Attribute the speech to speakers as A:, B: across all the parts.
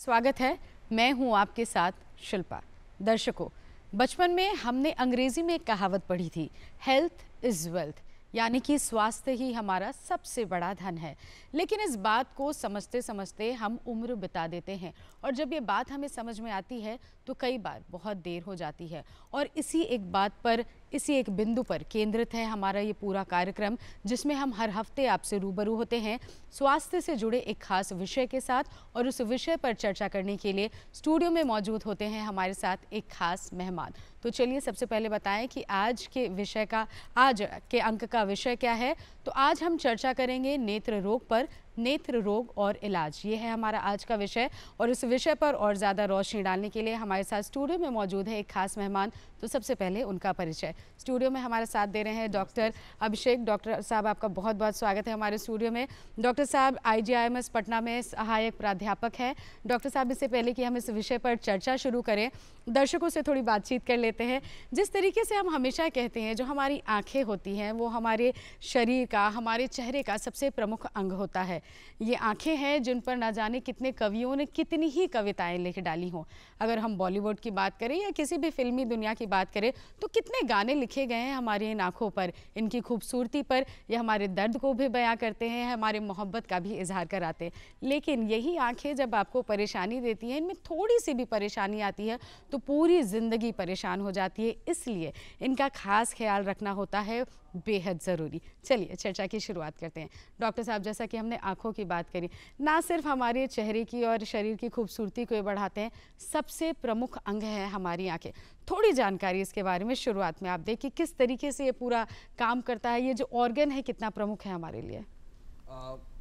A: स्वागत है। मैं हूं आपके साथ शिल्पा। दर्शकों, बचपन में हमने अंग्रेजी में एक कहावत पढ़ी थी, हेल्थ इज वेल्थ, यानी कि स्वास्थ्य ही हमारा सबसे बड़ा धन है। लेकिन इस बात को समझते समझते हम उम्र बिता देते हैं और जब ये बात हमें समझ में आती है तो कई बार बहुत देर हो जाती है। और इसी एक बात पर, इसी एक बिंदु पर केंद्रित है हमारा ये पूरा कार्यक्रम, जिसमें हम हर हफ्ते आपसे रूबरू होते हैं स्वास्थ्य से जुड़े एक खास विषय के साथ। और उस विषय पर चर्चा करने के लिए स्टूडियो में मौजूद होते हैं हमारे साथ एक खास मेहमान। तो चलिए सबसे पहले बताएं कि आज के अंक का विषय क्या है। तो आज हम चर्चा करेंगे नेत्र रोग पर, नेत्र रोग और इलाज, ये है हमारा आज का विषय। और इस विषय पर और ज़्यादा रोशनी डालने के लिए हमारे साथ स्टूडियो में मौजूद है एक खास मेहमान। तो सबसे पहले उनका परिचय। स्टूडियो में हमारे साथ दे रहे हैं डॉक्टर अभिषेक। डॉक्टर साहब, आपका बहुत बहुत स्वागत है हमारे स्टूडियो में। डॉक्टर साहब IGIMS पटना में सहायक प्राध्यापक हैं। डॉक्टर साहब, इससे पहले कि हम इस विषय पर चर्चा शुरू करें, दर्शकों से थोड़ी बातचीत कर लेते हैं। जिस तरीके से हम हमेशा कहते हैं, जो हमारी आँखें होती हैं वो हमारे शरीर का, हमारे चेहरे का सबसे प्रमुख अंग होता है। ये आंखें हैं जिन पर ना जाने कितने कवियों ने कितनी ही कविताएं लिख डाली हों। अगर हम बॉलीवुड की बात करें या किसी भी फिल्मी दुनिया की बात करें तो कितने गाने लिखे गए हैं हमारी इन आँखों पर, इनकी खूबसूरती पर। ये हमारे दर्द को भी बयां करते हैं, हमारे मोहब्बत का भी इजहार कराते हैं। लेकिन यही आंखें जब आपको परेशानी देती हैं, इनमें थोड़ी सी भी परेशानी आती है तो पूरी ज़िंदगी परेशान हो जाती है। इसलिए इनका खास ख्याल रखना होता है बेहद ज़रूरी। चलिए चर्चा की शुरुआत करते हैं। डॉक्टर साहब, जैसा कि हमने आँखों की बात करी, ना सिर्फ हमारे चेहरे की और शरीर की खूबसूरती को ये बढ़ाते हैं, सबसे प्रमुख अंग है हमारी आँखें। थोड़ी जानकारी इसके बारे में शुरुआत में आप दें कि किस तरीके से ये पूरा काम करता है, ये जो ऑर्गन है कितना प्रमुख है हमारे लिए।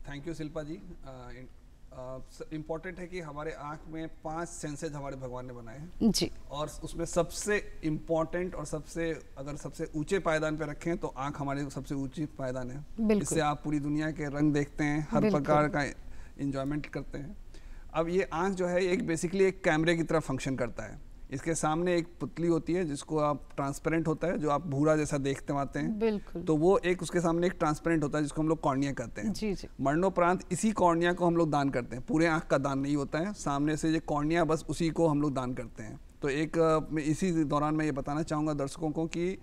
B: Thank you Shilpa ji. Important है कि हमारे आँख में 5 सेंसेज हमारे भगवान ने बनाए हैं
A: जी,
B: और उसमें सबसे इम्पॉर्टेंट और सबसे ऊंचे पायदान पे रखें तो आँख हमारे सबसे ऊंची पायदान है। इससे आप पूरी दुनिया के रंग देखते हैं, हर प्रकार का इंजॉयमेंट करते हैं। अब ये आँख जो है एक बेसिकली एक कैमरे की तरह फंक्शन करता है। इसके सामने एक पुतली होती है जिसको आप ट्रांसपेरेंट होता है, जो आप भूरा जैसा देखते आते हैं।
A: बिल्कुल।
B: तो वो एक उसके सामने एक ट्रांसपेरेंट होता है जिसको हम लोग कॉर्निया कहते हैं।
A: जी जी।
B: मरणोपरांत इसी कॉर्निया को हम लोग दान करते हैं, पूरे आँख का दान नहीं होता है। सामने से ये कॉर्निया बस उसी को हम लोग दान करते हैं। तो इसी दौरान मैं ये बताना चाहूँगा दर्शकों को कि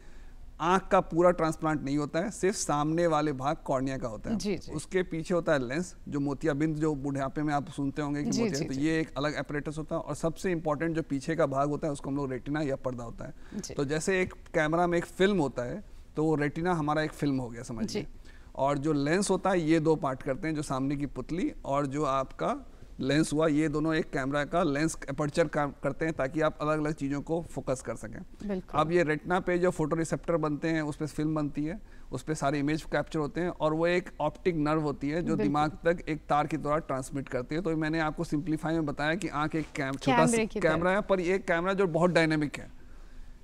B: आँख का पूरा ट्रांसप्लांट नहीं होता है, सिर्फ सामने वाले भाग कॉर्निया का होता है।
A: जी जी।
B: उसके पीछे होता है लेंस, जो मोतियाबिंद, जो बुढ़ापे में आप सुनते होंगे कि मोतिया, तो ये एक अलग एपरेटस होता है। और सबसे इंपॉर्टेंट जो पीछे का भाग होता है उसको हम लोग रेटिना या पर्दा होता है। तो जैसे एक कैमरा में एक फिल्म होता है तो वो रेटिना हमारा एक फिल्म हो गया समझिए। और जो लेंस होता है ये 2 पार्ट करते हैं, जो सामने की पुतली और जो आपका लेंस हुआ, ये दोनों एक कैमरा का लेंस अपर्चर करते हैं ताकि आप अलग अलग चीज़ों को फोकस कर सकें। अब ये रेटिना पे जो फोटो रिसेप्टर बनते हैं, उस पर फिल्म बनती है, उस पर सारे इमेज कैप्चर होते हैं और वो एक ऑप्टिक नर्व होती है जो दिमाग तक एक तार की तरह ट्रांसमिट करती है। तो मैंने आपको सिंप्लीफाई में बताया कि आँख एक छोटा सा कैमरा है, पर ये कैमरा जो बहुत डायनेमिक है,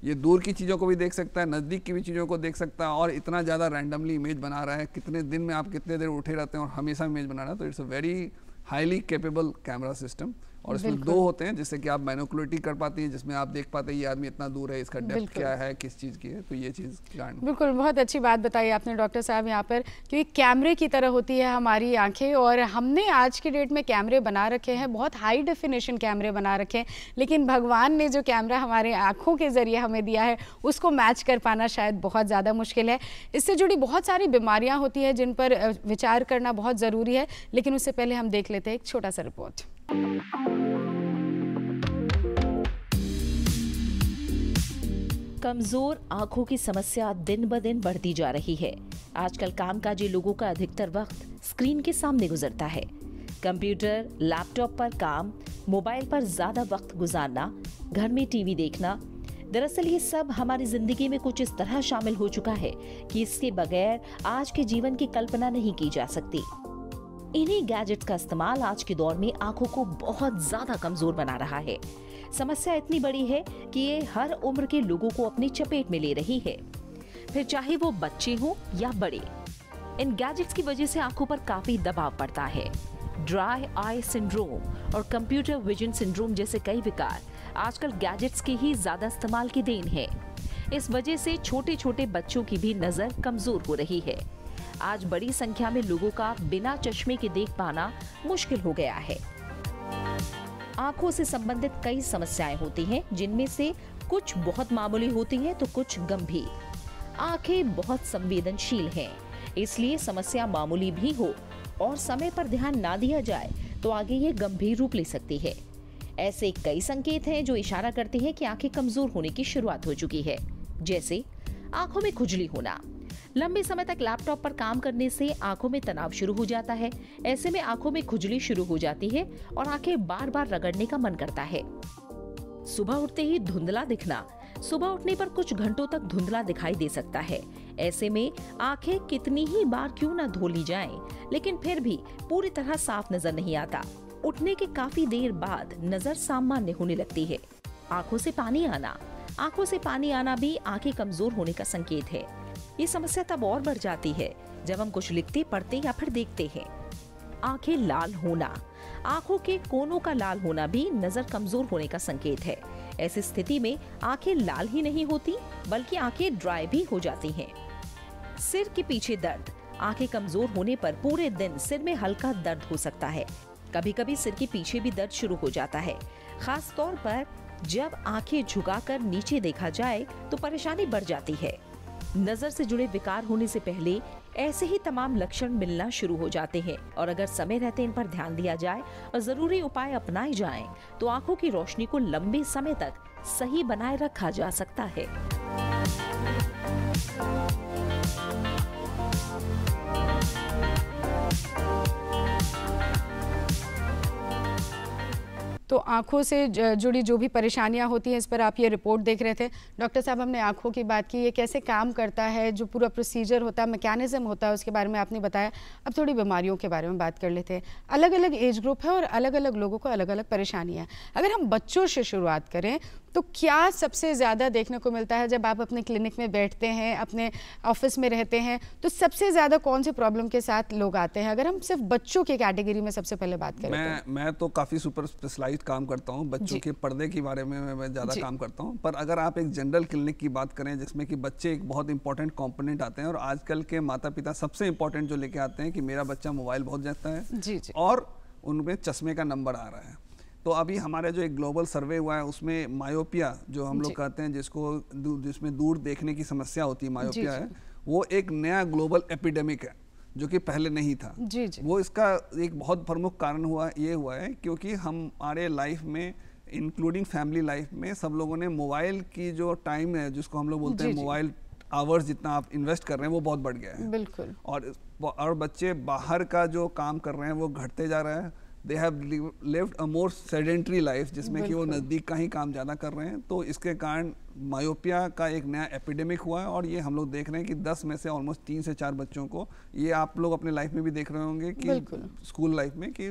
B: ये दूर की चीज़ों को भी देख सकता है, नज़दीक की भी चीज़ों को देख सकता है और इतना ज़्यादा रैंडमली इमेज बना रहा है। कितने दिन में आप कितने देर उठे रहते हैं और हमेशा इमेज बना रहा है। तो it's a very highly capable camera system. और इसमें 2 होते हैं जिससे कि आप बाइनोकुलरिटी कर पाती हैं, जिसमें आप देख पाते हैं ये आदमी इतना दूर है, इसका डेप्थ क्या है, किस चीज़ की है। तो ये चीज़
A: बिल्कुल, बहुत अच्छी बात बताई आपने डॉक्टर साहब यहाँ पर, क्योंकि कैमरे की तरह होती है हमारी आंखें। और हमने आज की डेट में कैमरे बना रखे हैं, बहुत हाई डेफिनेशन कैमरे बना रखे हैं, लेकिन भगवान ने जो कैमरा हमारे आँखों के ज़रिए हमें दिया है उसको मैच कर पाना शायद बहुत ज़्यादा मुश्किल है। इससे जुड़ी बहुत सारी बीमारियाँ होती हैं जिन पर विचार करना बहुत ज़रूरी है, लेकिन उससे पहले हम देख लेते हैं एक छोटा सा रिपोर्ट।
C: कमजोर आंखों की समस्या दिन ब दिन बढ़ती जा रही है। आजकल कामकाजी लोगों का अधिकतर वक्त स्क्रीन के सामने गुजरता है। कंप्यूटर, लैपटॉप पर काम, मोबाइल पर ज्यादा वक्त गुजारना, घर में टीवी देखना, दरअसल ये सब हमारी जिंदगी में कुछ इस तरह शामिल हो चुका है कि इसके बगैर आज के जीवन की कल्पना नहीं की जा सकती। इन्हीं गैजेट्स का इस्तेमाल आज के दौर में आंखों को बहुत ज्यादा कमजोर बना रहा है। समस्या इतनी बड़ी है कि ये हर उम्र के लोगों को अपनी चपेट में ले रही है, फिर चाहे वो बच्चे हों या बड़े। इन गैजेट्स की वजह से आंखों पर काफी दबाव पड़ता है। ड्राई आई सिंड्रोम और कंप्यूटर विजन सिंड्रोम जैसे कई विकार आजकल गैजेट्स के ही ज्यादा इस्तेमाल की देन है। इस वजह से छोटे छोटे बच्चों की भी नजर कमजोर हो रही है। आज बड़ी संख्या में लोगों का बिना चश्मे के देख पाना मुश्किल हो गया है। आंखों से संबंधित कई समस्याएं होती हैं, जिनमें से कुछ बहुत मामूली होती हैं तो कुछ गंभीर। आंखें बहुत संवेदनशील हैं, इसलिए समस्या मामूली भी हो और समय पर ध्यान ना दिया जाए तो आगे ये गंभीर रूप ले सकती है। ऐसे कई संकेत हैं जो इशारा करते हैं कि आंखें कमजोर होने की शुरुआत हो चुकी है, जैसे आंखों में खुजली होना। लंबे समय तक लैपटॉप पर काम करने से आंखों में तनाव शुरू हो जाता है। ऐसे में आंखों में खुजली शुरू हो जाती है और आंखें बार बार रगड़ने का मन करता है। सुबह उठते ही धुंधला दिखना। सुबह उठने पर कुछ घंटों तक धुंधला दिखाई दे सकता है। ऐसे में आंखें कितनी ही बार क्यों न धो ली जाएं, लेकिन फिर भी पूरी तरह साफ नजर नहीं आता। उठने के काफी देर बाद नजर सामान्य होने लगती है। आंखों से पानी आना। आंखों से पानी आना भी आंखें कमजोर होने का संकेत है। ये समस्या तब और बढ़ जाती है जब हम कुछ लिखते, पढ़ते या फिर देखते हैं। आंखें लाल होना। आंखों के कोनों का लाल होना भी नजर कमजोर होने का संकेत है। ऐसी स्थिति में आंखें लाल ही नहीं होती बल्कि आंखें ड्राई भी हो जाती हैं। सिर के पीछे दर्द। आंखें कमजोर होने पर पूरे दिन सिर में हल्का दर्द हो सकता है। कभी कभी सिर के पीछे भी दर्द शुरू हो जाता है। खास तौर पर जब आंखें झुकाकर नीचे देखा जाए तो परेशानी बढ़ जाती है। नजर से जुड़े विकार होने से पहले ऐसे ही तमाम लक्षण मिलना शुरू हो जाते हैं और अगर समय रहते इन पर ध्यान दिया जाए और जरूरी उपाय अपनाए जाएं, तो आंखों की रोशनी को लंबे समय तक सही बनाए रखा जा सकता है।
A: तो आंखों से जुड़ी जो भी परेशानियां होती हैं, इस पर आप ये रिपोर्ट देख रहे थे। डॉक्टर साहब, हमने आंखों की बात की, ये कैसे काम करता है, जो पूरा प्रोसीजर होता है, मैकेनिज्म होता है, उसके बारे में आपने बताया। अब थोड़ी बीमारियों के बारे में बात कर लेते हैं। अलग अलग एज ग्रुप है और अलग अलग लोगों को अलग अलग परेशानियाँ हैं। अगर हम बच्चों से शुरुआत करें तो क्या सबसे ज़्यादा देखने को मिलता है? जब आप अपने क्लिनिक में बैठते हैं, अपने ऑफिस में रहते हैं, तो सबसे ज़्यादा कौन से प्रॉब्लम के साथ लोग आते हैं? अगर हम सिर्फ बच्चों की कैटेगरी में सबसे पहले बात करें
B: मैं तो काफ़ी सुपर स्पेशलाइज्ड काम करता हूँ। बच्चों के पर्दे के बारे में मैं ज़्यादा काम करता हूँ। पर अगर आप एक जनरल क्लिनिक की बात करें जिसमें कि बच्चे एक बहुत इंपॉर्टेंट कॉम्पोनेंट आते हैं, और आजकल के माता पिता सबसे इंपॉर्टेंट जो लेके आते हैं कि मेरा बच्चा मोबाइल बहुत देखता है और उनमें चश्मे का नंबर आ रहा है। तो अभी हमारे जो एक ग्लोबल सर्वे हुआ है उसमें मायोपिया जो हम लोग कहते हैं, जिसमें दूर देखने की समस्या होती है, मायोपिया है, वो एक नया ग्लोबल एपिडेमिक है जो कि पहले नहीं था। वो इसका एक बहुत प्रमुख कारण हुआ है क्योंकि हमारे लाइफ में, इंक्लूडिंग फैमिली लाइफ में, सब लोगों ने मोबाइल की जो टाइम है, जिसको हम लोग बोलते हैं मोबाइल आवर्स, जितना आप इन्वेस्ट कर रहे हैं वो बहुत बढ़ गया है।
A: बिल्कुल।
B: और बच्चे बाहर का जो काम कर रहे हैं वो घटते जा रहा है। They have lived a more sedentary life, जिसमें कि वो नज़दीक का ही काम ज़्यादा कर रहे हैं। तो इसके कारण मायोपिया का एक नया एपिडेमिक हुआ है और ये हम लोग देख रहे हैं कि 10 में से ऑलमोस्ट 3 से 4 बच्चों को, ये आप लोग अपने लाइफ में भी देख रहे होंगे कि स्कूल लाइफ में, कि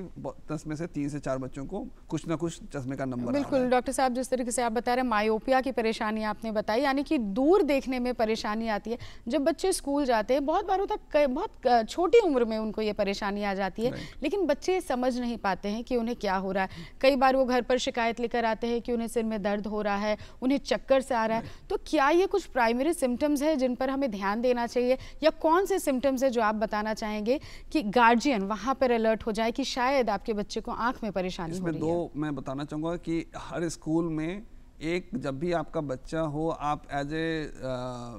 B: 10 में से 3 से 4 बच्चों को कुछ ना कुछ चश्मे का नंबर।
A: बिल्कुल डॉक्टर साहब, जिस तरीके से आप बता रहे हैं मायोपिया की परेशानी आपने बताई, यानी कि दूर देखने में परेशानी आती है। जब बच्चे स्कूल जाते हैं, बहुत बार तक बहुत छोटी उम्र में उनको ये परेशानी आ जाती है, लेकिन बच्चे समझ नहीं पाते हैं कि उन्हें क्या हो रहा है। कई बार वो घर पर शिकायत लेकर आते हैं कि उन्हें सिर में दर्द हो रहा है, उन्हें चक्कर से आ रहा है। तो क्या ये कुछ प्राइमरी सिम्टम्स है जिन पर हमें ध्यान देना चाहिए, या कौन से सिम्टम्स है जो आप बताना चाहेंगे कि गार्जियन वहां पर अलर्ट हो जाए कि शायद आपके बच्चे को आंख में परेशानी हो रही है?
B: इसमें दो मैं बताना चाहूँगा कि हर स्कूल में एक, जब भी आपका बच्चा हो, आप एज ए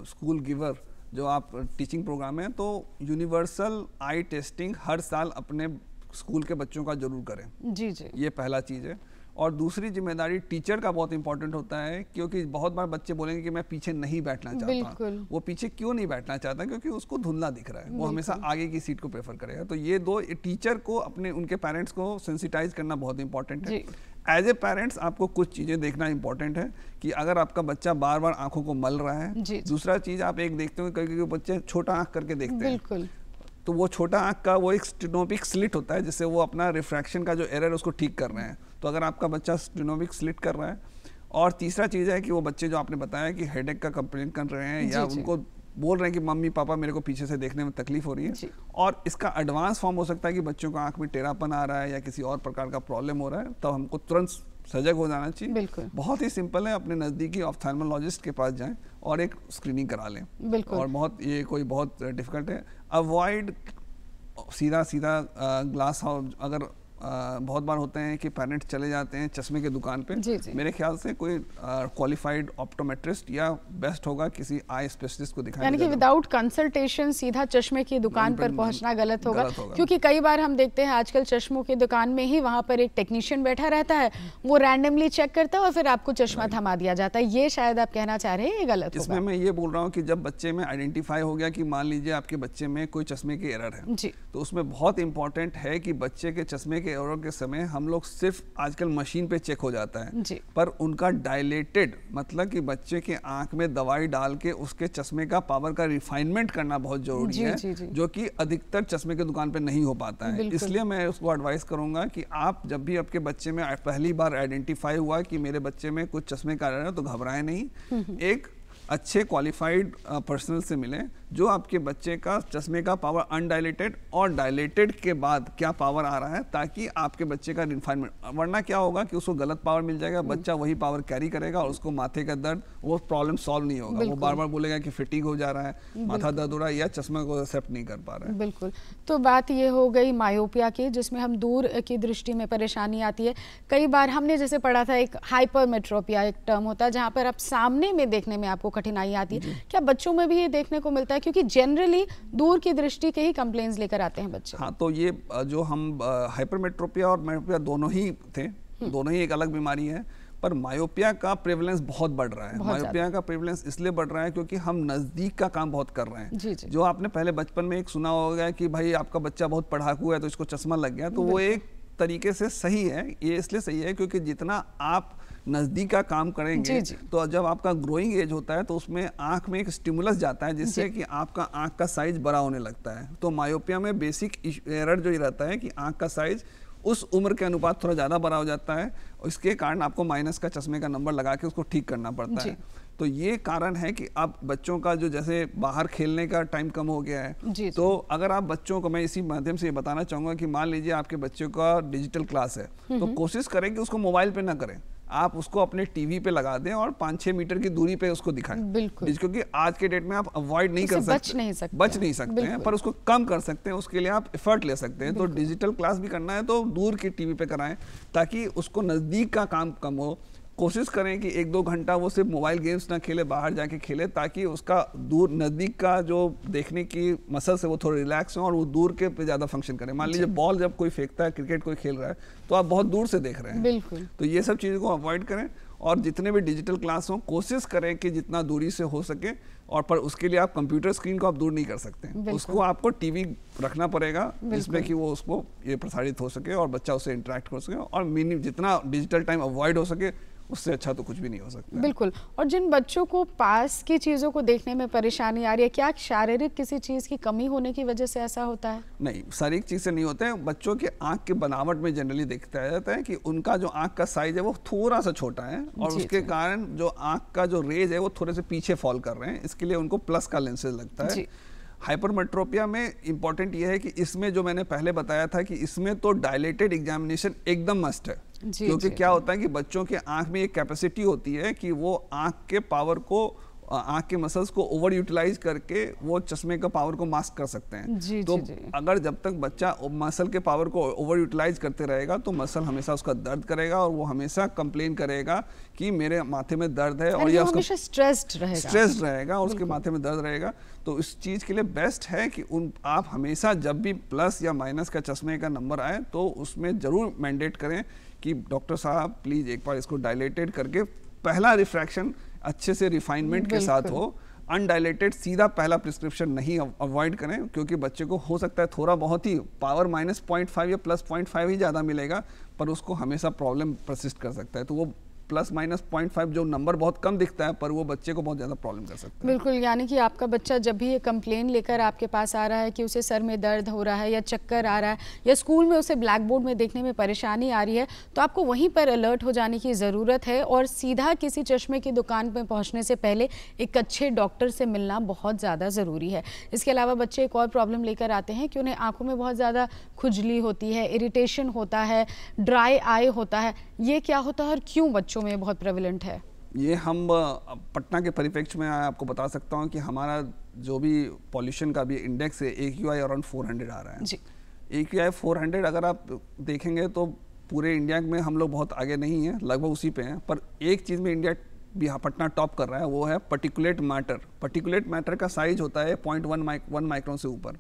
B: स्कूल गिवर जो आप टीचिंग प्रोग्राम है, तो यूनिवर्सल आई टेस्टिंग हर साल अपने स्कूल के बच्चों का जरूर करें।
A: जी।
B: ये पहला चीज़ है। और दूसरी जिम्मेदारी टीचर का बहुत इंपॉर्टेंट होता है, क्योंकि बहुत बार बच्चे बोलेंगे कि मैं पीछे नहीं बैठना चाहता। वो पीछे क्यों नहीं बैठना चाहता? क्योंकि उसको धुंधला दिख रहा है, वो हमेशा आगे की सीट को प्रेफर करेगा। तो ये दो, टीचर को अपने उनके पेरेंट्स को सेंसिटाइज करना बहुत इंपॉर्टेंट है। एज ए पेरेंट्स आपको कुछ चीज़ें देखना इंपॉर्टेंट है कि अगर आपका बच्चा बार बार आंखों को मल रहा है। दूसरा चीज़ आप एक देखते हो, कई बच्चे छोटा आंख करके देखते हैं, तो वो छोटा आंख का वो एक स्टेनोपिक स्लिट होता है, जिससे वो अपना रिफ्रैक्शन का जो एरर है उसको ठीक कर रहे हैं। तो अगर आपका बच्चा स्टेनोपिक स्लिट कर रहा है, और तीसरा चीज़ है कि वो बच्चे जो आपने बताया कि हेडेक का कंप्लेन कर रहे हैं, या उनको बोल रहे हैं कि मम्मी पापा मेरे को पीछे से देखने में तकलीफ हो रही है, और इसका एडवांस फॉर्म हो सकता है कि बच्चों को आंख में टेढ़ापन आ रहा है या किसी और प्रकार का प्रॉब्लम हो रहा है, तो हमको तुरंत सजग हो जाना चाहिए। बहुत ही सिंपल है, अपने नज़दीकी ऑफ्थेल्मोलॉजिस्ट के पास जाएं और एक स्क्रीनिंग करा लें। और बहुत, ये कोई बहुत डिफिकल्ट है। अवॉइड सीधा ग्लास हाउस, अगर बहुत बार होते हैं कि पेरेंट्स चले जाते हैं चश्मे की दुकान पे। मेरे ख्याल से कोई क्वालिफाइड ऑप्टोमेट्रिस्ट या बेस्ट होगा किसी आई स्पेशलिस्ट को दिखाना,
A: यानी कि विदाउट कंसल्टेशन सीधा चश्मे की दुकान पर पहुंचना गलत होगा। क्योंकि कई बार हम देखते हैं आजकल चश्मों की दुकान में ही वहां पर एक टेक्नीशियन बैठा रहता है, वो रैंडमली चेक करता है और फिर आपको चश्मा थमा दिया जाता है। ये शायद आप कहना चाह रहे हैं ये गलत होगा।
B: इसमें मैं ये बोल रहा हूँ कि जब बच्चे में आइडेंटिफाई हो गया कि मान लीजिए आपके बच्चे में कोई चश्मे की एरर है
A: जी,
B: तो उसमें बहुत इंपॉर्टेंट है कि बच्चे के चश्मे के एरर के समय हम लोग सिर्फ आजकल मशीन पे चेक हो जाता है
A: जी,
B: पर उनका डायलेटेड मतलब कि बच्चे के आंख में दवाई डाल के उसके चश्मे का पावर का रिफाइनमेंट करना बहुत जरूरी है, जो कि अधिकतर चश्मे के दुकान पे नहीं हो पाता है। इसलिए मैं उसको एडवाइस करूंगा कि आप जब भी आपके बच्चे में पहली बार आइडेंटिफाई हुआ कि मेरे बच्चे में कुछ चश्मे का एरर है तो घबराएं नहीं, एक अच्छे क्वालिफाइड पर्सनल से मिलें जो आपके बच्चे का चश्मे का पावर अनडायलेटेड और डायलेटेड के बाद क्या पावर आ रहा है, ताकि आपके बच्चे का रिफाइनमेंट, वरना क्या होगा कि उसको गलत पावर मिल जाएगा, बच्चा वही पावर कैरी करेगा और उसको माथे का दर्द वो प्रॉब्लम सॉल्व नहीं होगा, वो बार बार बोलेगा कि फिटिंग हो जा रहा है, माथा दर्द हो रहा है या चश्मा को एक्सेप्ट नहीं कर पा रहा है।
A: बिल्कुल। तो बात ये हो गई मायोपिया की, जिसमें हम दूर की दृष्टि में परेशानी आती है। कई बार हमने जैसे पढ़ा था एक हाइपरमेट्रोपिया एक टर्म होता है जहाँ पर आप सामने में देखने में आपको कठिनाई आती है। क्या बच्चों में भी ये देखने को मिलता है? क्योंकि जनरली दूर की दृष्टि के ही कंप्लेंट्स लेकर आते हैं बच्चे।
B: हाँ, तो ये जो हम हाइपरमेट्रोपिया और मायोपिया दोनों ही थे, दोनों ही एक अलग बीमारी है, पर मायोपिया का प्रेवलेंस बहुत बढ़ रहा है। मायोपिया का प्रेवलेंस इसलिए बढ़ रहा है क्योंकि हम नजदीक का काम बहुत कर रहे हैं।
A: जी जी।
B: जो आपने पहले बचपन में एक सुना होगा कि भाई आपका बच्चा बहुत पढ़ाकू है तो इसको चश्मा लग गया, तो वो एक तरीके से सही है। ये इसलिए सही है क्योंकि जितना आप नजदीक का काम करेंगे तो जब आपका ग्रोइंग एज होता है तो उसमें आंख में एक स्टिमुलस जाता है जिससे कि आपका आंख का साइज बड़ा होने लगता है। तो मायोपिया में बेसिक एरर जो ये रहता है कि आंख का साइज उस उम्र के अनुपात थोड़ा ज़्यादा बड़ा हो जाता है और इसके कारण आपको माइनस का चश्मे का नंबर लगा के उसको ठीक करना पड़ता है। तो ये कारण है कि अब बच्चों का जो जैसे बाहर खेलने का टाइम कम हो गया है, तो अगर आप बच्चों को, मैं इसी माध्यम से ये बताना चाहूँगा कि मान लीजिए आपके बच्चे का डिजिटल क्लास है तो कोशिश करें कि उसको मोबाइल पे ना करें, आप उसको अपने टीवी पे लगा दें और 5-6 मीटर की दूरी पे उसको दिखाएं।
A: बिल्कुल।
B: क्योंकि आज के डेट में आप अवॉइड नहीं कर सकते, बच नहीं सकते हैं, पर उसको कम कर सकते हैं। उसके लिए आप एफर्ट ले सकते हैं। तो डिजिटल क्लास भी करना है तो दूर की टीवी पे कराएं ताकि उसको नज़दीक का काम कम हो। कोशिश करें कि 1-2 घंटा वो सिर्फ मोबाइल गेम्स ना खेले, बाहर जाके खेले, ताकि उसका दूर नज़दीक का जो देखने की मसल्स है वो थोड़े रिलैक्स हो और वो दूर के पे ज़्यादा फंक्शन करें। मान लीजिए बॉल जब कोई फेंकता है, क्रिकेट कोई खेल रहा है तो आप बहुत दूर से देख रहे हैं।
A: बिल्कुल।
B: तो ये सब चीज़ों को अवॉइड करें और जितने भी डिजिटल क्लास हों कोशिश करें कि जितना दूरी से हो सके, और पर उसके लिए आप कंप्यूटर स्क्रीन को आप दूर नहीं कर सकते, उसको आपको टीवी रखना पड़ेगा जिसमें कि वो उसको ये प्रसारित हो सके और बच्चा उससे इंटरेक्ट कर सके, और जितना डिजिटल टाइम अवॉइड हो सके उससे अच्छा तो कुछ भी नहीं हो सकता।
A: बिल्कुल। और जिन बच्चों को पास की चीज़ों को देखने में परेशानी आ रही है, क्या शारीरिक किसी चीज़ की कमी होने की वजह से ऐसा होता है?
B: नहीं, शारीरिक चीज़ से नहीं होता है। बच्चों के आंख के बनावट में जनरली देखता जाता है कि उनका जो आंख का साइज है वो थोड़ा सा छोटा है और उसके कारण जो आंख का जो रेज है वो थोड़े से पीछे फॉल कर रहे हैं, इसके लिए उनको प्लस का लेंसेज लगता है। हाइपरमेट्रोपिया में इंपॉर्टेंट ये है कि इसमें जो मैंने पहले बताया था कि इसमें तो डायलेटेड एग्जामिनेशन एकदम मस्ट है, क्योंकि क्या होता है कि बच्चों के आंख में एक कैपेसिटी होती है कि वो आंख के पावर को, आंख के मसल्स को ओवर यूटिलाइज करके वो चश्मे का पावर को मास्क कर सकते हैं। तो अगर जब तक बच्चा मसल के पावर को ओवर यूटिलाइज करते रहेगा तो मसल हमेशा उसका दर्द करेगा और वो हमेशा कंप्लेन करेगा कि मेरे माथे में दर्द है, और या उसका स्ट्रेस्ड रहेगा और उसके माथे में दर्द रहेगा। तो इस चीज़ के लिए बेस्ट है कि आप हमेशा जब भी प्लस या माइनस का चश्मे का नंबर आए तो उसमें ज़रूर मैंडेट करें कि डॉक्टर साहब प्लीज़ एक बार इसको डायलेटेड करके पहला रिफ्रैक्शन अच्छे से रिफाइनमेंट के साथ हो। अनडायलेटेड सीधा पहला प्रिस्क्रिप्शन नहीं अवॉइड करें, क्योंकि बच्चे को हो सकता है थोड़ा बहुत ही पावर -0.5 या +0.5 ही ज़्यादा मिलेगा, पर उसको हमेशा प्रॉब्लम परसिस्ट कर सकता है। तो वो +-0.5 जो नंबर बहुत कम दिखता है पर वो बच्चे को बहुत ज़्यादा प्रॉब्लम कर सकता है।
A: बिल्कुल। यानी कि आपका बच्चा जब भी ये कंप्लेन लेकर आपके पास आ रहा है कि उसे सर में दर्द हो रहा है या चक्कर आ रहा है या स्कूल में उसे ब्लैक बोर्ड में देखने में परेशानी आ रही है, तो आपको वहीं पर अलर्ट हो जाने की ज़रूरत है और सीधा किसी चश्मे की दुकान पर पहुँचने से पहले एक अच्छे डॉक्टर से मिलना बहुत ज़्यादा ज़रूरी है। इसके अलावा बच्चे एक और प्रॉब्लम लेकर आते हैं कि उन्हें आँखों में बहुत ज़्यादा खुजली होती है, इरिटेशन होता है, ड्राई आई होता है। ये क्या होता है और क्यों बच्चों में बहुत प्रेवलेंट है?
B: ये हम पटना के परिप्रेक्ष्य में आपको बता सकता हूँ कि हमारा जो भी पॉल्यूशन का भी इंडेक्स है AQI अराउंड 400 आ रहा है जी। AQI 400 अगर आप देखेंगे तो पूरे इंडिया में हम लोग बहुत आगे नहीं हैं, लगभग उसी पे हैं। पर एक चीज़ में इंडिया पटना टॉप कर रहा है, वो है पर्टिकुलेट मैटर। पर्टिकुलेट मैटर का साइज होता है 0.1 माइक्रोन से ऊपर,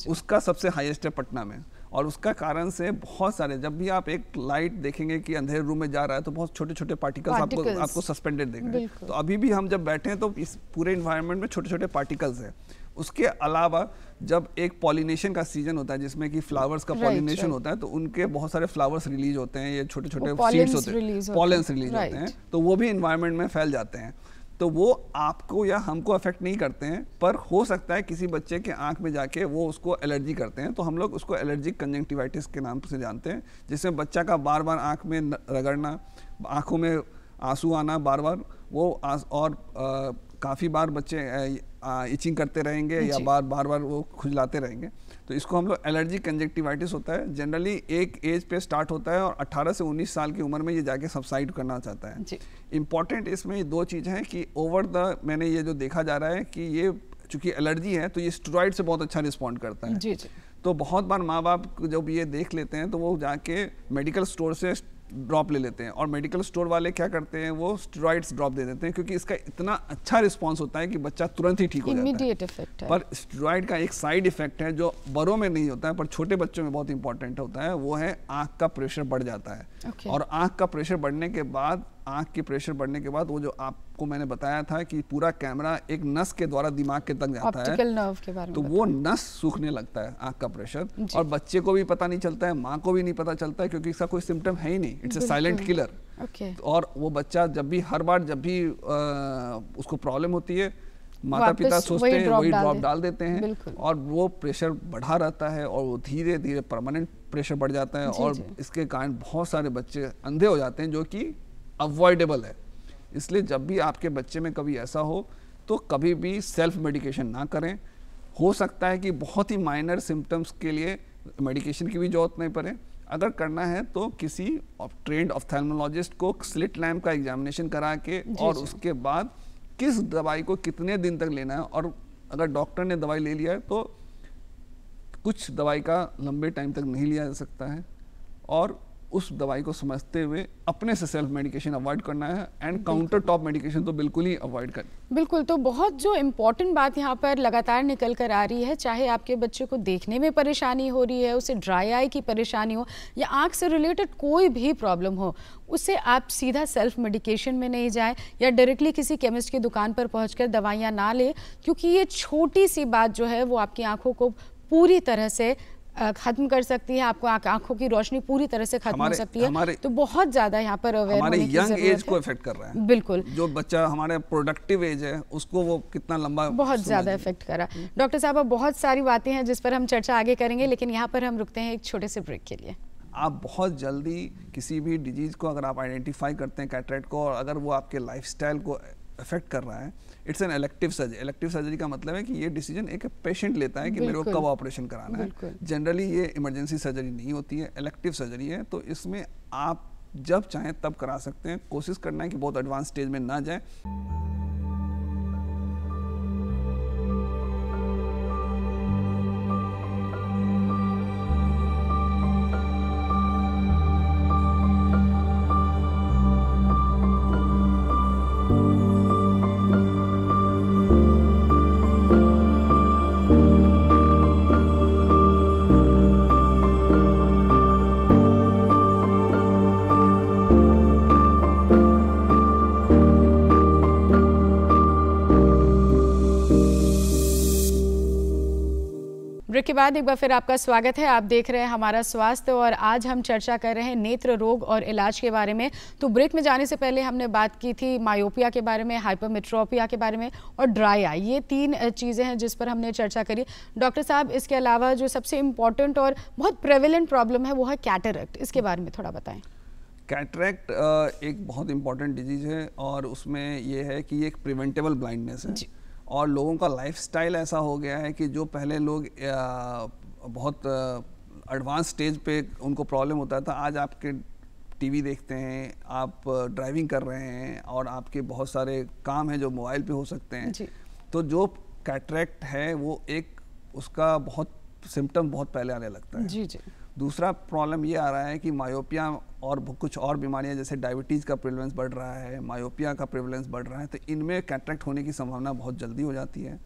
B: उसका सबसे हाईएस्ट है पटना में। और उसका कारण से बहुत सारे, जब भी आप एक लाइट देखेंगे कि अंधेरे रूम में जा रहा है तो बहुत छोटे छोटे पार्टिकल्स आपको सस्पेंडेड देखेंगे। तो अभी भी हम जब बैठे हैं तो इस पूरे इन्वायरमेंट में छोटे छोटे पार्टिकल्स हैं। उसके अलावा जब एक पॉलिनेशन का सीजन होता है जिसमें कि फ्लावर्स का पॉलिनेशन होता है, तो उनके बहुत सारे फ्लावर्स रिलीज होते हैं, ये छोटे छोटे सीड्स होते हैं, पॉलेंस रिलीज होते हैं, तो वो भी इन्वायरमेंट में फैल जाते हैं। तो वो आपको या हमको अफेक्ट नहीं करते हैं, पर हो सकता है किसी बच्चे के आंख में जाके वो उसको एलर्जी करते हैं। तो हम लोग उसको एलर्जिक कंजंक्टिवाइटिस के नाम से जानते हैं, जिसमें बच्चा का बार बार आंख में रगड़ना, आंखों में आंसू आना बार बार, वो और काफ़ी बार बच्चे इचिंग करते रहेंगे या बार बार वो खुजलाते रहेंगे। तो इसको हम लोग एलर्जी कंजक्टिवाइटिस होता है। जनरली एक एज पे स्टार्ट होता है और 18 से 19 साल की उम्र में ये जाके सबसाइड करना चाहता है। इम्पॉर्टेंट इसमें दो चीज़ हैं कि मैंने ये जो देखा जा रहा है कि ये चूंकि एलर्जी है तो ये स्टेरॉइड से बहुत अच्छा रिस्पॉन्ड करता है। जी। तो बहुत बार माँ बाप जब ये देख लेते हैं तो वो जाके मेडिकल स्टोर से ड्रॉप ले लेते हैं, और मेडिकल स्टोर वाले क्या करते हैं, वो स्टेरॉइड्स ड्रॉप दे देते हैं, क्योंकि इसका इतना अच्छा रिस्पांस होता है कि बच्चा तुरंत ही ठीक हो जाता है। इफेक्ट है। पर स्टेरॉइड का एक साइड इफेक्ट है जो बड़ों में नहीं होता है पर छोटे बच्चों में बहुत इंपॉर्टेंट होता है, वो है आंख का प्रेशर बढ़ जाता है। और आंख का प्रेशर बढ़ने के बाद, आंख की प्रेशर बढ़ने के बाद वो जो आपको मैंने बताया था कि पूरा कैमरा एक नस के द्वारा दिमाग के तक जाता है,
A: नर्व के बारे में,
B: तो वो नस सूखने लगता है आंख का प्रेशर, और बच्चे को भी पता नहीं चलता है, माँ को भी नहीं पता चलता है, क्योंकि इसका कोई सिम्टम है ही नहीं, इट्स अ साइलेंट किलर। और वो बच्चा हर बार जब भी उसको प्रॉब्लम होती है, माता पिता सोचते हैं वही ड्रॉप डाल देते हैं, और वो प्रेशर बढ़ा रहता है और वो धीरे धीरे परमानेंट प्रेशर बढ़ जाता है, और इसके कारण बहुत सारे बच्चे अंधे हो जाते हैं, जो कि अवॉइडेबल है। इसलिए जब भी आपके बच्चे में कभी ऐसा हो तो कभी भी सेल्फ मेडिकेशन ना करें। हो सकता है कि बहुत ही माइनर सिम्टम्स के लिए मेडिकेशन की भी जरूरत नहीं पड़े। अगर करना है तो किसी ट्रेंड ऑफ्थेल्मोलॉजिस्ट को स्लिट लैम्प का एग्जामिनेशन करा के, और उसके बाद किस दवाई को कितने दिन तक लेना है, और अगर डॉक्टर ने दवाई ले लिया है तो कुछ दवाई का लंबे टाइम तक नहीं लिया जा सकता है, और उस दवाई को समझते हुए अपने से सेल्फ मेडिकेशन अवॉइड करना है, एंड काउंटर टॉप मेडिकेशन तो बिल्कुल ही अवॉइड करें।
A: बिल्कुल। तो बहुत जो इम्पोर्टेंट बात यहाँ पर लगातार निकल कर आ रही है, चाहे आपके बच्चे को देखने में परेशानी हो रही है, उसे ड्राई आई की परेशानी हो, या आँख से रिलेटेड कोई भी प्रॉब्लम हो, उससे आप सीधा सेल्फ मेडिकेशन में नहीं जाएं, या डायरेक्टली किसी केमिस्ट की दुकान पर पहुँच कर दवाइयाँ ना लें, क्योंकि ये छोटी सी बात जो है वो आपकी आँखों को पूरी तरह से खत्म कर सकती है, आपको आंखों की रोशनी पूरी तरह से खत्म हो सकती है। तो बहुत ज्यादा यहाँ पर अवेयर
B: हमारे यंग एज को इफेक्ट कर रहा है।
A: बिल्कुल।
B: जो बच्चा हमारे प्रोडक्टिव एज है उसको वो कितना लंबा,
A: बहुत ज्यादा इफेक्ट कर रहा है। डॉक्टर साहब, अब बहुत सारी बातें हैं जिस पर हम चर्चा आगे करेंगे, लेकिन यहाँ पर हम रुकते हैं एक छोटे से ब्रेक के लिए।
B: आप बहुत जल्दी किसी भी डिजीज को अगर आप आइडेंटिफाई करते हैं, कैटरेक्ट को, और अगर वो आपके लाइफस्टाइल को इफेक्ट कर रहा है, it's an elective surgery. Elective surgery का मतलब है कि ये डिसीजन एक पेशेंट लेता है कि मेरे को कब ऑपरेशन कराना है। जनरली ये इमरजेंसी सर्जरी नहीं होती है, इलेक्टिव सर्जरी है, तो इसमें आप जब चाहें तब करा सकते हैं। कोशिश करना है कि बहुत एडवांस स्टेज में ना जाए।
A: ब्रेक के बाद एक बार फिर आपका स्वागत है। आप देख रहे हैं हमारा स्वास्थ्य, और आज हम चर्चा कर रहे हैं नेत्र रोग और इलाज के बारे में। तो ब्रेक में जाने से पहले हमने बात की थी मायोपिया के बारे में, हाइपरमेट्रोपिया के बारे में, और ड्राई आई। ये तीन चीज़ें हैं जिस पर हमने चर्चा करी। डॉक्टर साहब, इसके अलावा जो सबसे इम्पॉर्टेंट और बहुत प्रेवेलेंट प्रॉब्लम है वो है कैटरेक्ट। इसके बारे में थोड़ा बताएं।
B: कैटरेक्ट एक बहुत इंपॉर्टेंट डिजीज है, और उसमें ये है कि ये एक प्रिवेंटेबल ब्लाइंडनेस है, और लोगों का लाइफस्टाइल ऐसा हो गया है कि जो पहले लोग बहुत एडवांस स्टेज पे उनको प्रॉब्लम होता था, आज आपके टीवी देखते हैं, आप ड्राइविंग कर रहे हैं, और आपके बहुत सारे काम हैं जो मोबाइल पे हो सकते हैं। तो जो कैटरेक्ट है वो एक उसका बहुत सिम्टम बहुत पहले आने लगता है।
A: जी जी।
B: दूसरा प्रॉब्लम ये आ रहा है कि मायोपिया और कुछ और बीमारियां जैसे डायबिटीज़ का प्रेवलेंस बढ़ रहा है, मायोपिया का प्रेवलेंस बढ़ रहा है, तो इनमें कैटरेक्ट होने की संभावना बहुत जल्दी हो जाती है।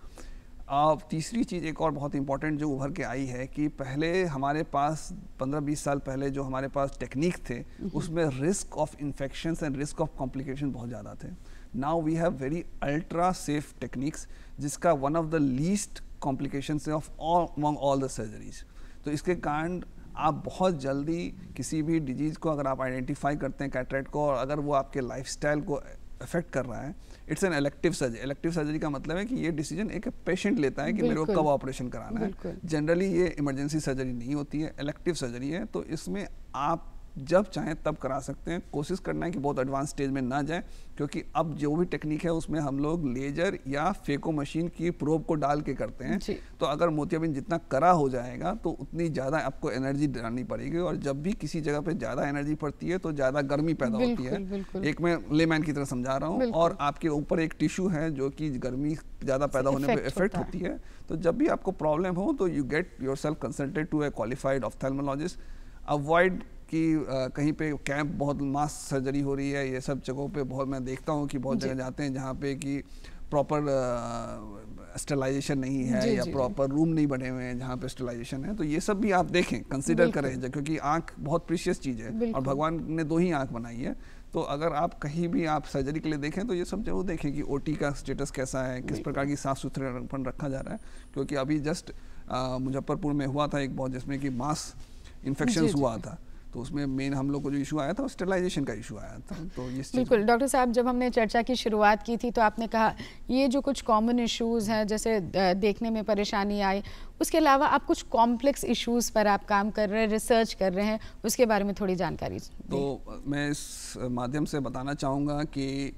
B: तीसरी चीज़ एक और बहुत इंपॉर्टेंट जो उभर के आई है कि पहले हमारे पास 15-20 साल पहले जो हमारे पास टेक्निक थे उसमें risk of infections and risk of complication बहुत ज़्यादा थे। Now we have very ultra safe techniques जिसका one of the least complications of among all the surgeries. तो इसके कारण आप बहुत जल्दी किसी भी डिजीज़ को अगर आप आइडेंटिफाई करते हैं कैटरेक्ट को, और अगर वो आपके लाइफस्टाइल को अफेक्ट कर रहा है, it's an elective surgery. Elective surgery का मतलब है कि ये डिसीजन एक पेशेंट लेता है कि मेरे को कब ऑपरेशन कराना है। जनरली ये इमरजेंसी सर्जरी नहीं होती है, इलेक्टिव सर्जरी है। तो इसमें आप जब चाहें तब करा सकते हैं। कोशिश करना है कि बहुत एडवांस स्टेज में ना जाए, क्योंकि अब जो भी टेक्निक है उसमें हम लोग लेजर या फेको मशीन की प्रोब को डाल के करते हैं। तो अगर मोतियाबिंद जितना करा हो जाएगा तो उतनी ज़्यादा आपको एनर्जी डालनी पड़ेगी, और जब भी किसी जगह पे ज़्यादा एनर्जी पड़ती है तो ज़्यादा गर्मी पैदा होती है। एक मैं लेमैन की तरह समझा रहा हूँ, और आपके ऊपर एक टिश्यू है जो कि गर्मी ज़्यादा पैदा होने पर इफेक्ट होती है। तो जब भी आपको प्रॉब्लम हो तो you get yourself consulted to a qualified ophthalmologist. Avoid कि कहीं पे कैंप बहुत मास सर्जरी हो रही है, ये सब जगहों पे बहुत मैं देखता हूँ कि बहुत जगह जाते हैं जहाँ पे कि प्रॉपर स्टेलाइजेशन नहीं है या प्रॉपर रूम नहीं बने हुए हैं जहाँ पे स्टेलाइजेशन है। तो ये सब भी आप देखें, कंसिडर करें, क्योंकि आँख बहुत प्रीशियस चीज़ है और भगवान ने 2 ही आँख बनाई है। तो अगर आप कहीं भी आप सर्जरी के लिए देखें तो ये सब जरूर देखें कि ओटी का स्टेटस कैसा है, किस प्रकार की साफ सुथरापन रखा जा रहा है। क्योंकि अभी जस्ट मुजफ्फरपुर में हुआ था एक बहुत, जिसमें कि मास इन्फेक्शन हुआ था, तो उसमें मेन हम लोग को जो इशू आया था स्टेलाइजेशन का इशू आया था। तो ये
A: बिल्कुल डॉक्टर साहब, जब हमने चर्चा की शुरुआत की थी तो आपने कहा ये जो कुछ कॉमन इश्यूज हैं जैसे देखने में परेशानी आई, उसके अलावा आप कुछ कॉम्प्लेक्स इश्यूज पर आप काम कर रहे हैं, रिसर्च कर रहे हैं, उसके बारे में थोड़ी जानकारी।
B: तो मैं इस माध्यम से बताना चाहूँगा कि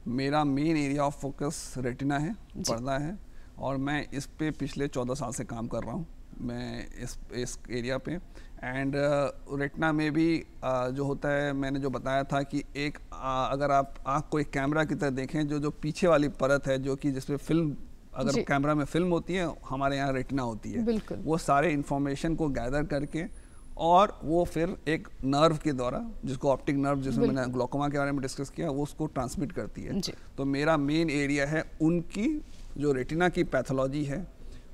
B: मेरा main area of focus retina है, पर्दा है, और मैं इस पे पिछले 14 साल से काम कर रहा हूँ मैं इस एरिया पे। एंड रेटिना में भी जो होता है, मैंने जो बताया था कि एक अगर आप आँख को एक कैमरा की तरह देखें, जो पीछे वाली परत है जो कि जिसमें फिल्म, अगर कैमरा में फिल्म होती है, हमारे यहाँ रेटिना होती है। वो सारे इंफॉर्मेशन को गैदर करके और वो फिर एक नर्व के द्वारा, जिसको ऑप्टिक नर्व, जिसमें मैंने ग्लोकोमा के बारे में डिस्कस किया, वो उसको ट्रांसमिट करती है। तो मेरा मेन एरिया है उनकी जो रेटिना की पैथोलॉजी है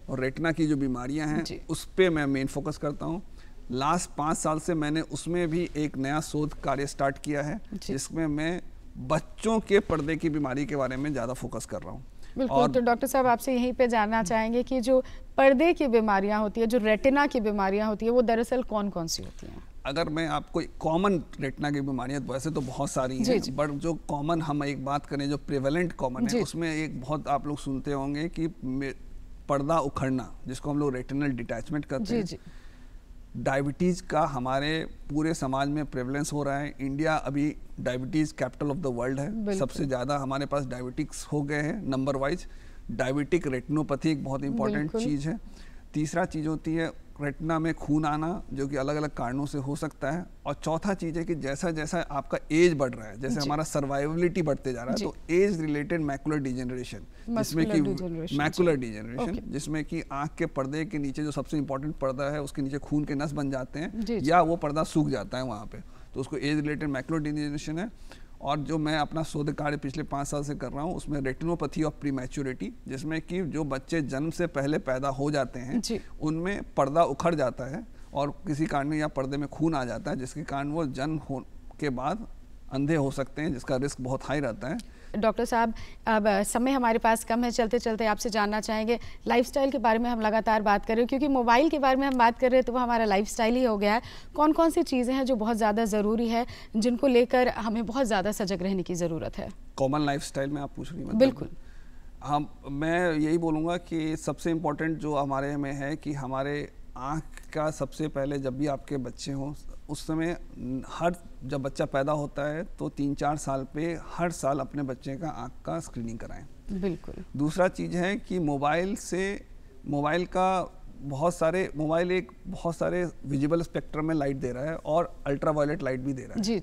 B: और रेटिना की जो बीमारियां हैं उस पर मैं मेन फोकस करता हूँ। लास्ट 5 साल से मैंने उसमें भी एक नया शोध कार्य स्टार्ट किया है, जिसमें मैं बच्चों के पर्दे की बीमारी के बारे में ज़्यादा फोकस कर रहा हूँ।
A: बिल्कुल। तो डॉक्टर साहब आपसे यहीं पे जानना चाहेंगे कि जो पर्दे की बीमारियां होती है, जो रेटिना की बीमारियां होती है, वो दरअसल कौन कौन सी होती हैं?
B: अगर मैं आपको कॉमन रेटिना की बीमारियां, वैसे तो बहुत सारी हैं, बट जो कॉमन हम एक बात करें जो प्रेवलेंट कॉमन है, उसमें एक बहुत आप लोग सुनते होंगे कि पर्दा उखड़ना, जिसको हम लोग रेटिनल डिटैचमेंट करते हैं। डायबिटीज़ का हमारे पूरे समाज में प्रेवलेंस हो रहा है। इंडिया अभी diabetes capital of the world है, सबसे ज़्यादा हमारे पास डायबिटिक्स हो गए हैं नंबर वाइज। डायबिटिक रेटिनोपैथी एक बहुत इंपॉर्टेंट चीज़ है। तीसरा चीज़ होती है रेटिना में खून आना, जो कि अलग अलग कारणों से हो सकता है। और चौथा चीज़ है कि जैसा जैसा आपका एज बढ़ रहा है, जैसे हमारा सर्वाइवबिलिटी बढ़ते जा रहा है, तो एज रिलेटेड मैकुलर डिजेनरेशन, जिसमें कि मैकुलर डिजेनरेशन, जिसमें कि आंख के पर्दे के नीचे जो सबसे इंपॉर्टेंट पर्दा है, उसके नीचे खून के नस बन जाते हैं या वो पर्दा सूख जाता है वहाँ पे, तो उसको एज रिलेटेड मैकुलर डिजेनरेशन है। और जो मैं अपना शोध कार्य पिछले 5 साल से कर रहा हूँ, उसमें रेटिनोपैथी ऑफ प्रीमैच्योरिटी, जिसमें कि जो बच्चे जन्म से पहले पैदा हो जाते हैं उनमें पर्दा उखड़ जाता है और किसी कारण में या पर्दे में खून आ जाता है, जिसके कारण वो जन्म के बाद अंधे हो सकते हैं, जिसका रिस्क बहुत हाई रहता है।
A: डॉक्टर साहब, अब समय हमारे पास कम है, चलते चलते आपसे जानना चाहेंगे लाइफस्टाइल के बारे में। हम लगातार बात कर रहे हैं क्योंकि मोबाइल के बारे में हम बात कर रहे हैं, तो वो हमारा लाइफस्टाइल ही हो गया है। कौन कौन सी चीज़ें हैं जो बहुत ज़्यादा ज़रूरी है, जिनको लेकर हमें बहुत ज़्यादा सजग रहने की ज़रूरत है?
B: कॉमन लाइफस्टाइल में आप पूछ रही हैं?
A: बिल्कुल।
B: मैं यही बोलूँगा कि सबसे इम्पोर्टेंट जो हमारे में है कि हमारे आँख का सबसे पहले, जब भी आपके बच्चे हों उस समय जब बच्चा पैदा होता है तो 3-4 साल पे हर साल अपने बच्चे का आँख का स्क्रीनिंग कराएं।
A: बिल्कुल।
B: दूसरा चीज़ है कि मोबाइल एक बहुत सारे विजिबल स्पेक्ट्रम में लाइट दे रहा है और अल्ट्रावायलेट लाइट भी दे रहा है।
A: जी।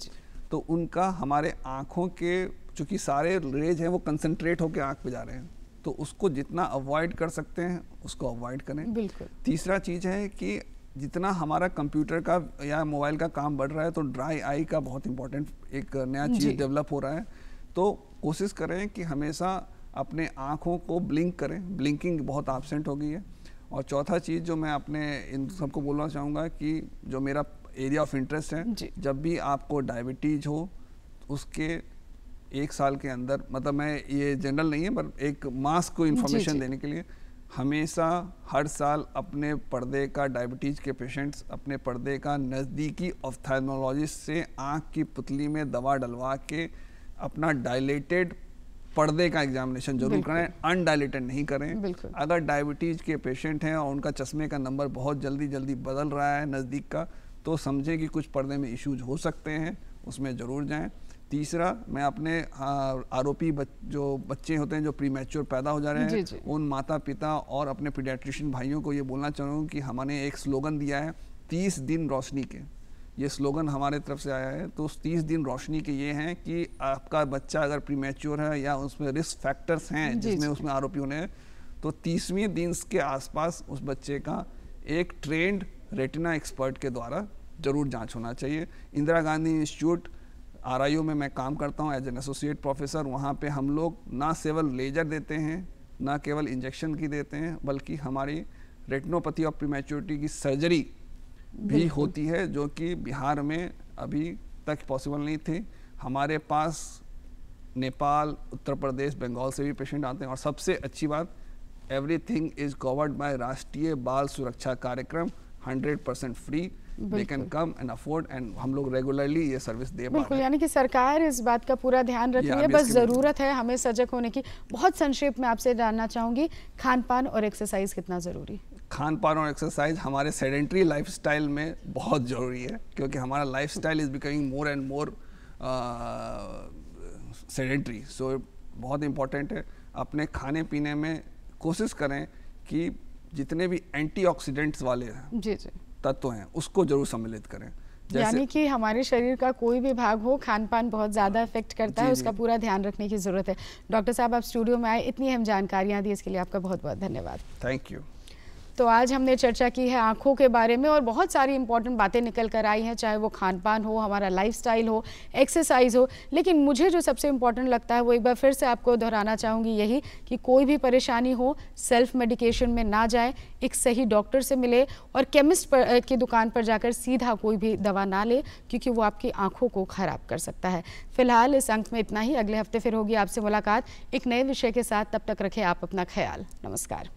B: तो उनका हमारे आँखों के, चूँकि सारे रेज हैं वो कंसंट्रेट होकर आँख पे जा रहे हैं, तो उसको जितना अवॉइड कर सकते हैं उसको अवॉइड करें।
A: बिल्कुल।
B: तीसरा चीज़ है कि जितना हमारा कंप्यूटर का या मोबाइल का काम बढ़ रहा है तो ड्राई आई का बहुत इंपॉर्टेंट एक नया चीज़ डेवलप हो रहा है, तो कोशिश करें कि हमेशा अपने आँखों को ब्लिंक करें, ब्लिंकिंग बहुत एब्सेंट हो गई है। और चौथा चीज़ जो मैं अपने इन सबको बोलना चाहूँगा कि जो मेरा एरिया ऑफ इंटरेस्ट है, जब भी आपको डायबिटीज़ हो उसके 1 साल के अंदर, मतलब मैं ये जनरल नहीं है पर एक मास को इन्फॉर्मेशन देने के लिए, हमेशा हर साल अपने पर्दे का डायबिटीज़ के पेशेंट्स अपने पर्दे का नज़दीकी ऑफ्थेल्मोलॉजिस्ट से आँख की पुतली में दवा डलवा के अपना डायलेटेड पर्दे का एग्जामिनेशन जरूर करें, अनडायलेटेड नहीं करें। अगर डायबिटीज़ के पेशेंट हैं और उनका चश्मे का नंबर बहुत जल्दी बदल रहा है नज़दीक का, तो समझें कि कुछ पर्दे में इश्यूज हो सकते हैं, उसमें ज़रूर जाएं। तीसरा, मैं अपने आरोपी जो बच्चे होते हैं जो प्रीमैच्योर पैदा हो जा रहे हैं, उन माता पिता और अपने पीडियाट्रिशियन भाइयों को ये बोलना चाहूँगा कि हमने एक स्लोगन दिया है 30 दिन रोशनी के। ये स्लोगन हमारे तरफ से आया है, तो 30 दिन रोशनी के ये हैं कि आपका बच्चा अगर प्रीमैच्योर है या उसमें रिस्क फैक्टर्स हैं जिसमें उसमें आरोपी होने हैं, तो 30वें दिन के आसपास उस बच्चे का एक ट्रेंड रेटिना एक्सपर्ट के द्वारा जरूर जांच होना चाहिए। इंदिरा गांधी इंस्टीट्यूट RIO में मैं काम करता हूँ एज एन एसोसिएट प्रोफेसर। वहाँ पे हम लोग ना केवल लेजर देते हैं, ना केवल इंजेक्शन की देते हैं, बल्कि हमारी रेटिनोपैथी ऑफ प्रीमैच्योरिटी की सर्जरी भी होती है, जो कि बिहार में अभी तक पॉसिबल नहीं थी। हमारे पास नेपाल, उत्तर प्रदेश, बंगाल से भी पेशेंट आते हैं। और सबसे अच्छी बात, एवरीथिंग इज कवर्ड बाय राष्ट्रीय बाल सुरक्षा कार्यक्रम, 100% free. They can come and afford, and हम लोग रेगुलरली ये सर्विस दे पा रहे हैं।
A: बिल्कुल, यानी कि सरकार इस बात का पूरा ध्यान रख रही है, बस ज़रूरत है हमें सजग होने की। बहुत संक्षेप में आपसे जानना चाहूँगी, खान पान और एक्सरसाइज कितना ज़रूरी? खान पान और एक्सरसाइज हमारे सेडेंट्री लाइफस्टाइल में बहुत ज़रूरी है, क्योंकि हमारा lifestyle is becoming more and more sedentary, so बहुत इम्पोर्टेंट है। अपने खाने पीने में कोशिश करें कि जितने भी एंटीऑक्सीडेंट्स वाले तत्व हैं उसको जरूर सम्मिलित करें। यानी कि हमारे शरीर का कोई भी भाग हो, खान पान बहुत ज़्यादा इफेक्ट करता है, उसका पूरा ध्यान रखने की ज़रूरत है। डॉक्टर साहब, आप स्टूडियो में आए, इतनी अहम जानकारियाँ दी, इसके लिए आपका बहुत बहुत धन्यवाद।
B: Thank you.
A: तो आज हमने चर्चा की है आँखों के बारे में और बहुत सारी इंपॉर्टेंट बातें निकल कर आई हैं, चाहे वो खान पान हो, हमारा लाइफस्टाइल हो, एक्सरसाइज हो। लेकिन मुझे जो सबसे इम्पॉर्टेंट लगता है वो एक बार फिर से आपको दोहराना चाहूँगी, यही कि कोई भी परेशानी हो सेल्फ मेडिकेशन में ना जाए, एक सही डॉक्टर से मिले और केमिस्ट की दुकान पर जाकर सीधा कोई भी दवा ना ले, क्योंकि वो आपकी आँखों को ख़राब कर सकता है। फिलहाल इस अंक में इतना ही। अगले हफ्ते फिर होगी आपसे मुलाकात एक नए विषय के साथ। तब तक रखें आप अपना ख्याल। नमस्कार।